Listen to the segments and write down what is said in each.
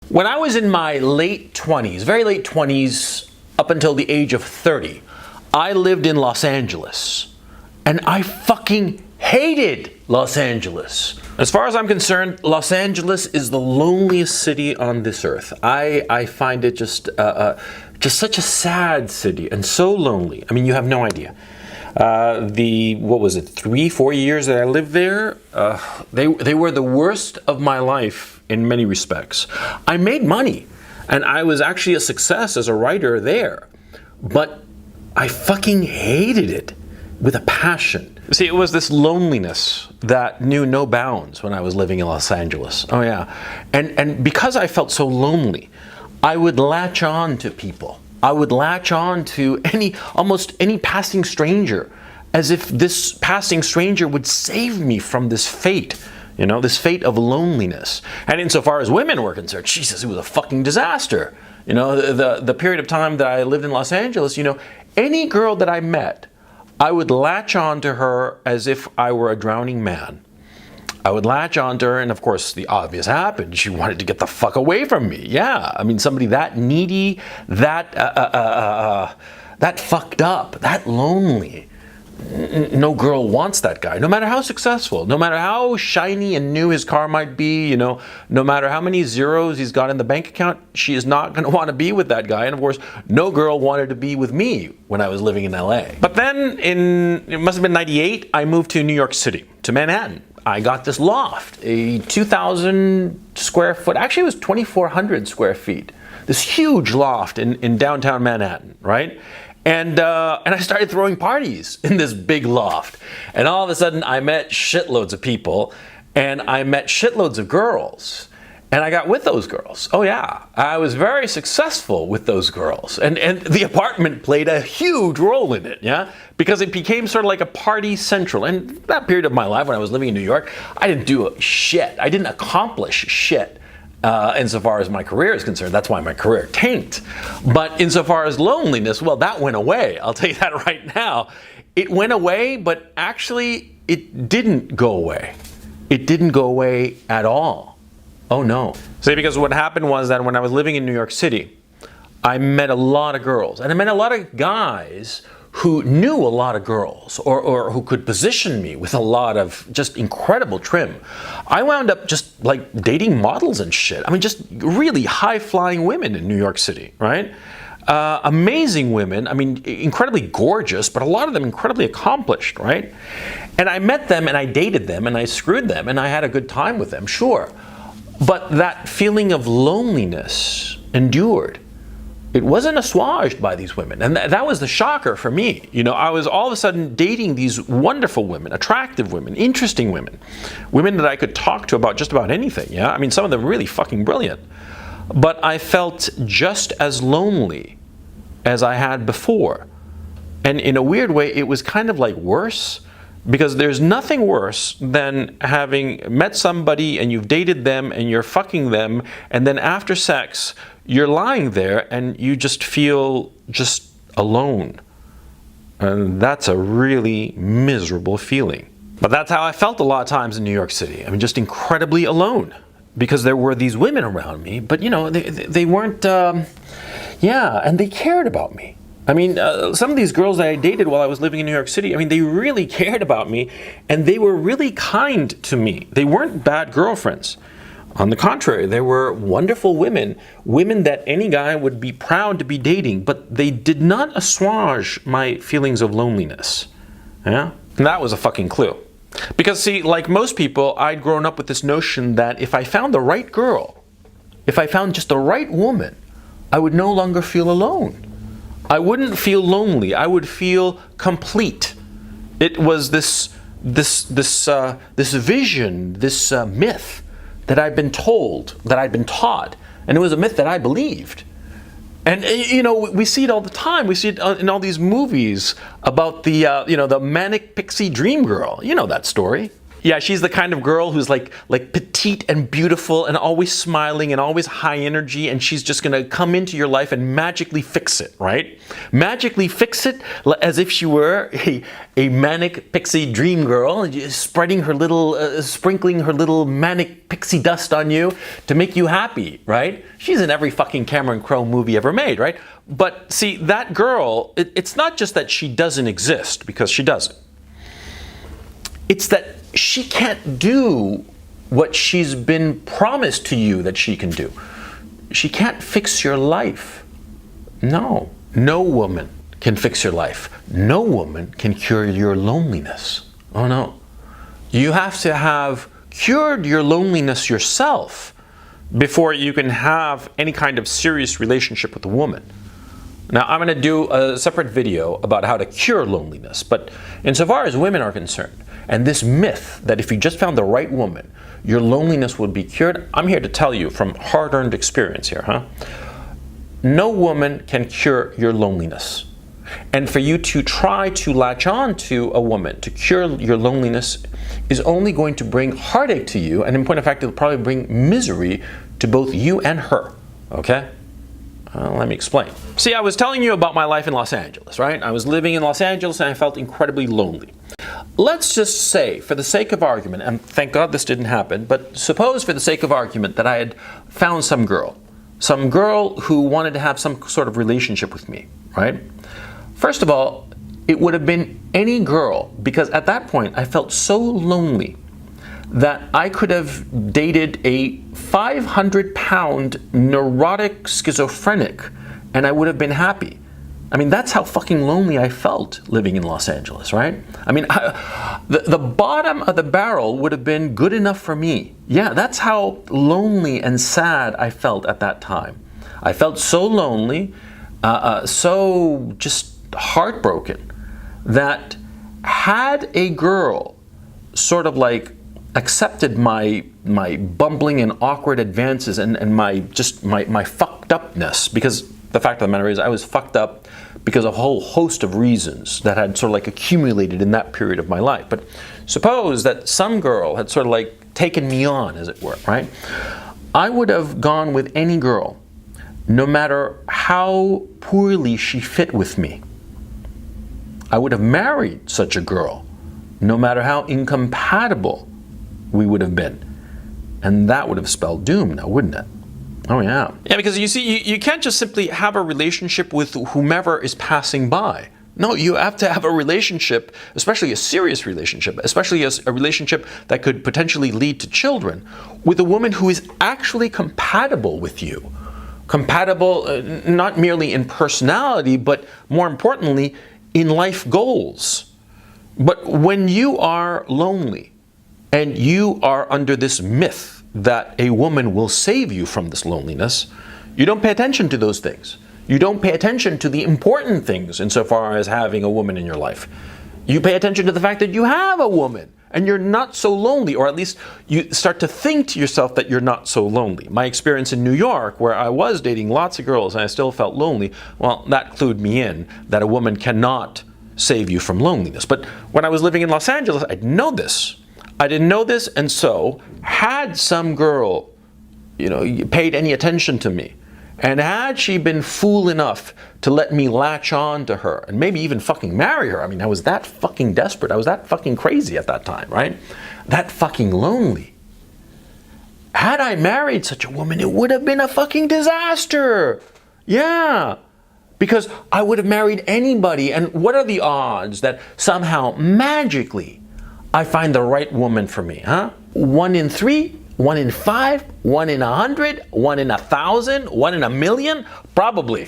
When I was in my late 20s, very late 20s, up until the age of 30, I lived in Los Angeles. And I fucking hated Los Angeles. As far as I'm concerned, Los Angeles is the loneliest city on this earth. I find it just such a sad city and so lonely. I mean, you have no idea. What was it, 3-4 years that I lived there, they were the worst of my life in many respects. I made money, and I was actually a success as a writer there, but I fucking hated it with a passion. See, it was this loneliness that knew no bounds when I was living in Los Angeles. Oh yeah, and because I felt so lonely, I would latch on to people. I would latch on to almost any passing stranger, as if this passing stranger would save me from this fate, this fate of loneliness. And insofar as women were concerned, Jesus, it was a fucking disaster. The period of time that I lived in Los Angeles, any girl that I met, I would latch on to her as if I were a drowning man. I would latch onto her, and of course the obvious happened. She wanted to get the fuck away from me. Yeah, I mean, somebody that needy, that fucked up, that lonely. No girl wants that guy, no matter how successful, no matter how shiny and new his car might be, no matter how many zeros he's got in the bank account, she is not going to want to be with that guy. And of course, no girl wanted to be with me when I was living in LA. But then it must have been 98, I moved to New York City, to Manhattan. I got this loft, a 2,000 square foot, actually it was 2,400 square feet, this huge loft in downtown Manhattan, right? And I started throwing parties in this big loft. And all of a sudden I met shitloads of people, and I met shitloads of girls. And I got with those girls. Oh yeah, I was very successful with those girls. And the apartment played a huge role in it, yeah? Because it became sort of like a party central. And that period of my life when I was living in New York, I didn't do shit. I didn't accomplish shit. Insofar as my career is concerned, that's why my career tanked. But insofar as loneliness, well, that went away. I'll tell you that right now. It went away, but actually it didn't go away. It didn't go away at all. Oh no. See, because what happened was that when I was living in New York City, I met a lot of girls, and I met a lot of guys who knew a lot of girls, or who could position me with a lot of just incredible trim. I wound up just like dating models and shit. I mean, just really high-flying women in New York City, right? Amazing women, I mean, incredibly gorgeous, but a lot of them incredibly accomplished, right? And I met them and I dated them and I screwed them and I had a good time with them, sure. But that feeling of loneliness endured. It wasn't assuaged by these women. And that was the shocker for me. I was all of a sudden dating these wonderful women, attractive women, interesting women that I could talk to about just about anything. Yeah, I mean, some of them really fucking brilliant. But I felt just as lonely as I had before. And in a weird way, it was kind of like worse, because there's nothing worse than having met somebody and you've dated them and you're fucking them, and then after sex, you're lying there and you just feel just alone. And that's a really miserable feeling. But that's how I felt a lot of times in New York City. I mean, just incredibly alone. Because there were these women around me, but they weren't, and they cared about me. I mean, some of these girls that I dated while I was living in New York City, I mean, they really cared about me, and they were really kind to me. They weren't bad girlfriends. On the contrary, they were wonderful women that any guy would be proud to be dating, but they did not assuage my feelings of loneliness. Yeah? And that was a fucking clue. Because see, like most people, I'd grown up with this notion that if I found the right girl, if I found just the right woman, I would no longer feel alone. I wouldn't feel lonely. I would feel complete. It was this vision, this myth that I'd been told, that I'd been taught, and it was a myth that I believed. And we see it all the time. We see it in all these movies about the manic pixie dream girl. You know that story. Yeah, she's the kind of girl who's like petite and beautiful and always smiling and always high energy, and she's just gonna come into your life and magically fix it, right? Magically fix it as if she were a manic pixie dream girl, spreading her little, sprinkling her little manic pixie dust on you to make you happy, right? She's in every fucking Cameron Crowe movie ever made, right? But see, that girl, it's not just that she doesn't exist, because she doesn't. It's that she can't do what she's been promised to you that she can do. She can't fix your life. No. No woman can fix your life. No woman can cure your loneliness. Oh no. You have to have cured your loneliness yourself before you can have any kind of serious relationship with a woman. Now, I'm going to do a separate video about how to cure loneliness, but insofar as women are concerned, and this myth that if you just found the right woman, your loneliness would be cured, I'm here to tell you from hard-earned experience here, no woman can cure your loneliness. And for you to try to latch on to a woman to cure your loneliness is only going to bring heartache to you, and in point of fact, it'll probably bring misery to both you and her, okay? Let me explain. See, I was telling you about my life in Los Angeles, right? I was living in Los Angeles and I felt incredibly lonely. Let's just say, for the sake of argument, and thank God this didn't happen, but suppose for the sake of argument that I had found some girl who wanted to have some sort of relationship with me, right? First of all, it would have been any girl, because at that point I felt so lonely that I could have dated a 500-pound neurotic schizophrenic and I would have been happy. I mean, that's how fucking lonely I felt living in Los Angeles, right? I mean, the bottom of the barrel would have been good enough for me. Yeah, that's how lonely and sad I felt at that time. I felt so lonely, so just heartbroken, that had a girl sort of like accepted my bumbling and awkward advances and my fucked upness, because the fact of the matter is I was fucked up because of a whole host of reasons that had sort of like accumulated in that period of my life. But suppose that some girl had sort of like taken me on, as it were, right? I would have gone with any girl, no matter how poorly she fit with me. I would have married such a girl, no matter how incompatible we would have been. And that would have spelled doom now, wouldn't it? Oh yeah. Yeah, because you see, you can't just simply have a relationship with whomever is passing by. No, you have to have a relationship, especially a serious relationship, especially a relationship that could potentially lead to children, with a woman who is actually compatible with you. Compatible not merely in personality, but more importantly, in life goals. But when you are lonely, and you are under this myth that a woman will save you from this loneliness, you don't pay attention to those things. You don't pay attention to the important things insofar as having a woman in your life. You pay attention to the fact that you have a woman and you're not so lonely, or at least you start to think to yourself that you're not so lonely. My experience in New York, where I was dating lots of girls and I still felt lonely, well, that clued me in that a woman cannot save you from loneliness. But when I was living in Los Angeles, I didn't know this. And so had some girl, paid any attention to me, and had she been fool enough to let me latch on to her and maybe even fucking marry her, I mean, I was that fucking desperate. I was that fucking crazy at that time, right? That fucking lonely. Had I married such a woman, it would have been a fucking disaster. Yeah. Because I would have married anybody, and what are the odds that somehow magically I find the right woman for me, huh? 1 in 3, 1 in 5, 1 in 100, 1 in 1,000, 1 in 1,000,000? Probably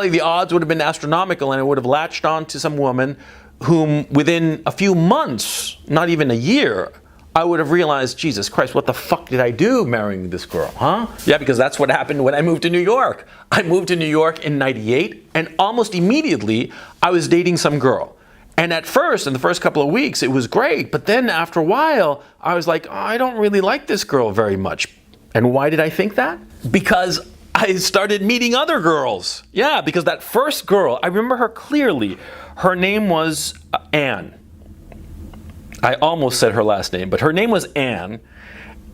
the odds would have been astronomical, and I would have latched on to some woman whom within a few months, not even a year, I would have realized, Jesus Christ, what the fuck did I do marrying this girl, huh? Yeah, because that's what happened when I moved to New York. I moved to New York in '98, and almost immediately I was dating some girl. And at first, in the first couple of weeks, it was great. But then after a while, I was like, I don't really like this girl very much. And why did I think that? Because I started meeting other girls. Yeah, because that first girl, I remember her clearly. Her name was Anne. I almost said her last name, but her name was Anne.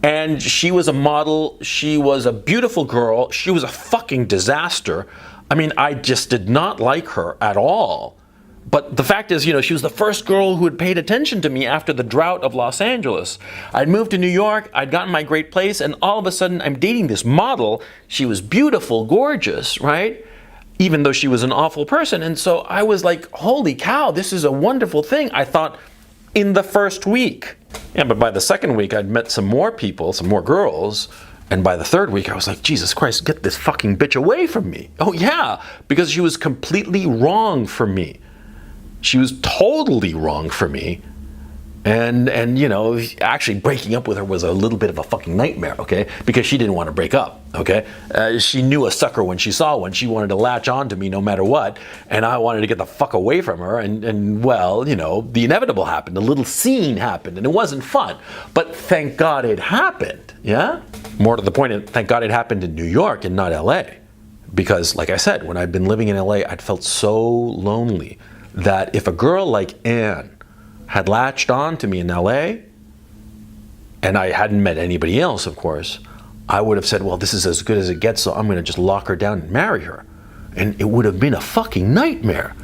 And she was a model. She was a beautiful girl. She was a fucking disaster. I mean, I just did not like her at all. But the fact is, she was the first girl who had paid attention to me after the drought of Los Angeles. I'd moved to New York, I'd gotten my great place, and all of a sudden I'm dating this model. She was beautiful, gorgeous, right? Even though she was an awful person. And so I was like, holy cow, this is a wonderful thing. I thought in the first week. Yeah, but by the second week, I'd met some more people, some more girls. And by the third week, I was like, Jesus Christ, get this fucking bitch away from me. Oh yeah, because she was completely wrong for me. She was totally wrong for me. And actually breaking up with her was a little bit of a fucking nightmare, okay? Because she didn't want to break up, okay? She knew a sucker when she saw one. She wanted to latch on to me no matter what. And I wanted to get the fuck away from her. And well, the inevitable happened. A little scene happened. And it wasn't fun. But thank God it happened, yeah? More to the point, thank God it happened in New York and not LA. Because, like I said, when I'd been living in LA, I'd felt so lonely that if a girl like Anne had latched on to me in LA, and I hadn't met anybody else, of course, I would have said, well, this is as good as it gets, so I'm going to just lock her down and marry her. And it would have been a fucking nightmare.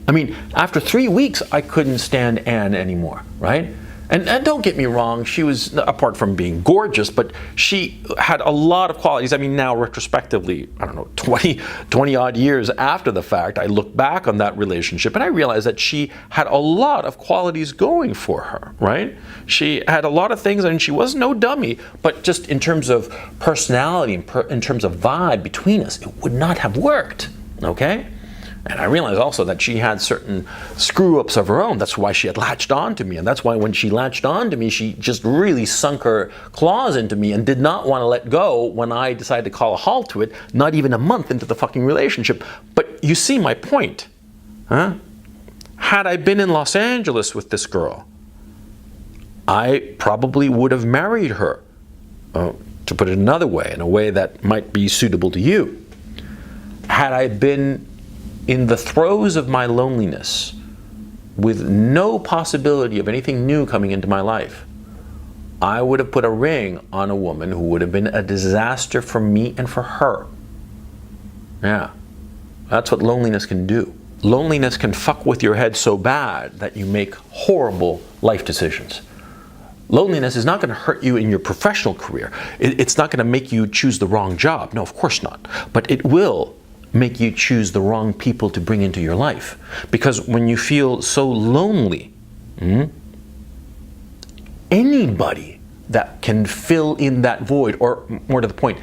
I mean, after 3 weeks, I couldn't stand Anne anymore, right? And don't get me wrong, she was, apart from being gorgeous, but she had a lot of qualities. I mean, now retrospectively, I don't know, 20 odd years after the fact, I look back on that relationship and I realized that she had a lot of qualities going for her, right? She had a lot of things and she was no dummy, but just in terms of personality, in terms of vibe between us, it would not have worked, okay? And I realized also that she had certain screw-ups of her own. That's why she had latched on to me. And that's why when she latched on to me, she just really sunk her claws into me and did not want to let go when I decided to call a halt to it, not even a month into the fucking relationship. But you see my point, huh? Had I been in Los Angeles with this girl, I probably would have married her, to put it another way, in a way that might be suitable to you. Had I been in the throes of my loneliness, with no possibility of anything new coming into my life, I would have put a ring on a woman who would have been a disaster for me and for her. Yeah, that's what loneliness can do. Loneliness can fuck with your head so bad that you make horrible life decisions. Loneliness is not going to hurt you in your professional career. It's not going to make you choose the wrong job. No, of course not. But it will make you choose the wrong people to bring into your life. Because when you feel so lonely, anybody that can fill in that void, or more to the point,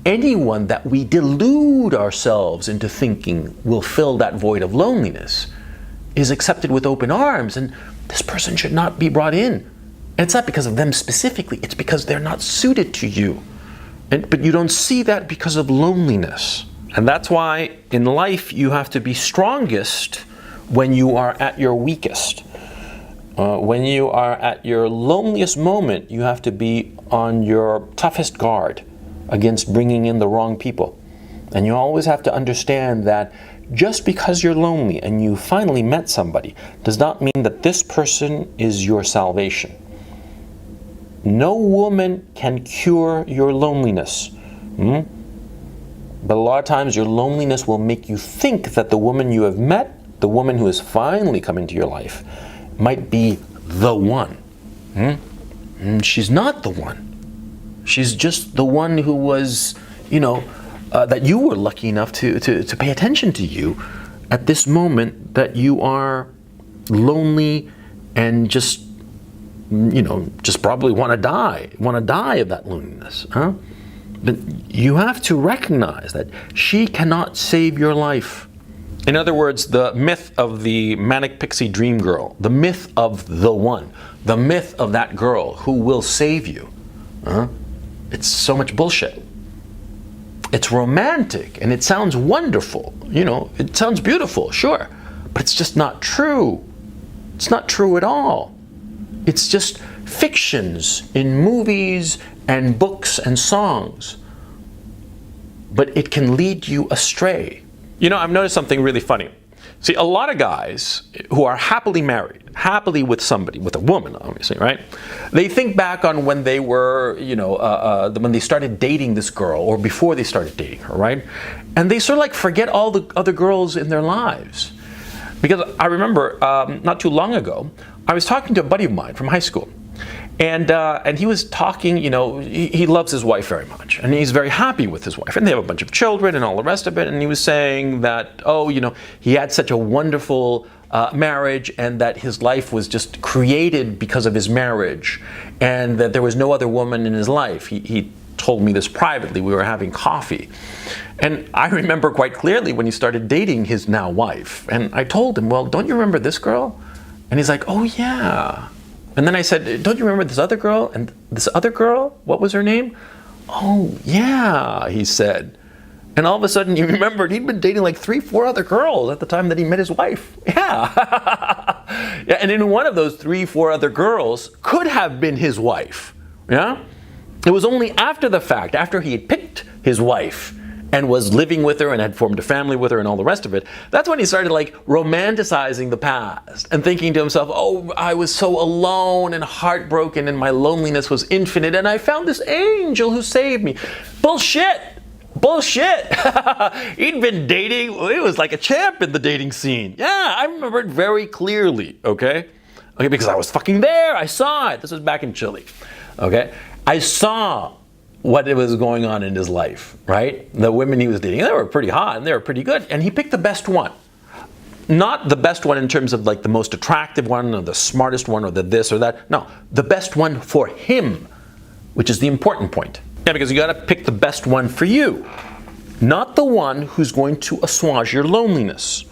anyone that we delude ourselves into thinking will fill that void of loneliness is accepted with open arms, and this person should not be brought in. And it's not because of them specifically, it's because they're not suited to you. But you don't see that because of loneliness. And that's why in life you have to be strongest when you are at your weakest. When you are at your loneliest moment, you have to be on your toughest guard against bringing in the wrong people. And you always have to understand that just because you're lonely and you finally met somebody does not mean that this person is your salvation. No woman can cure your loneliness. But a lot of times your loneliness will make you think that the woman you have met, the woman who has finally come into your life, might be the one. She's not the one. She's just the one who was, that you were lucky enough to pay attention to you at this moment that you are lonely and just probably want to die of that loneliness, huh? But you have to recognize that she cannot save your life. In other words, the myth of the manic pixie dream girl, the myth of the one, the myth of that girl who will save you, it's so much bullshit. It's romantic and it sounds wonderful, it sounds beautiful, sure, but it's just not true. It's not true at all. It's just fictions in movies and books and songs. But it can lead you astray. I've noticed something really funny. See, a lot of guys who are happily married, happily with somebody, with a woman, obviously, right? They think back on when they were, when they started dating this girl, or before they started dating her, right? And they sort of like forget all the other girls in their lives. Because I remember not too long ago, I was talking to a buddy of mine from high school. And he was talking, he loves his wife very much, and he's very happy with his wife, and they have a bunch of children and all the rest of it. And he was saying that, he had such a wonderful marriage, and that his life was just created because of his marriage, and that there was no other woman in his life. He told me this privately. We were having coffee, and I remember quite clearly when he started dating his now wife. And I told him, well, don't you remember this girl? And he's like, oh yeah. And then I said, don't you remember this other girl? And this other girl, what was her name? Oh, yeah, he said. And all of a sudden he remembered he'd been dating like 3-4 other girls at the time that he met his wife. Yeah. Yeah. And in one of those 3-4 other girls could have been his wife. Yeah. It was only after the fact, after he had picked his wife and was living with her and had formed a family with her and all the rest of it, that's when he started like romanticizing the past and thinking to himself, oh, I was so alone and heartbroken and my loneliness was infinite and I found this angel who saved me. Bullshit! Bullshit! He'd been dating, he was like a champ in the dating scene. Yeah, I remember it very clearly, okay? Okay, because I was fucking there, I saw it. This was back in Chile, okay? I saw what was going on in his life, right? The women he was dating, they were pretty hot and they were pretty good, and he picked the best one. Not the best one in terms of like the most attractive one or the smartest one or the this or that. No, the best one for him, which is the important point. Yeah, because you gotta pick the best one for you, not the one who's going to assuage your loneliness.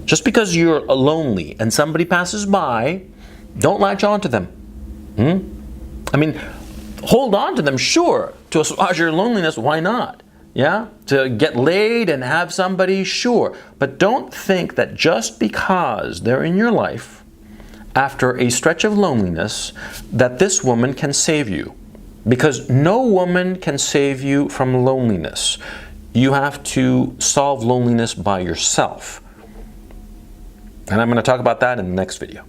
Just because you're lonely and somebody passes by, don't latch on to them. I mean, hold on to them, sure, to assuage your loneliness, why not? Yeah? To get laid and have somebody, sure. But don't think that just because they're in your life, after a stretch of loneliness, that this woman can save you. Because no woman can save you from loneliness. You have to solve loneliness by yourself. And I'm going to talk about that in the next video.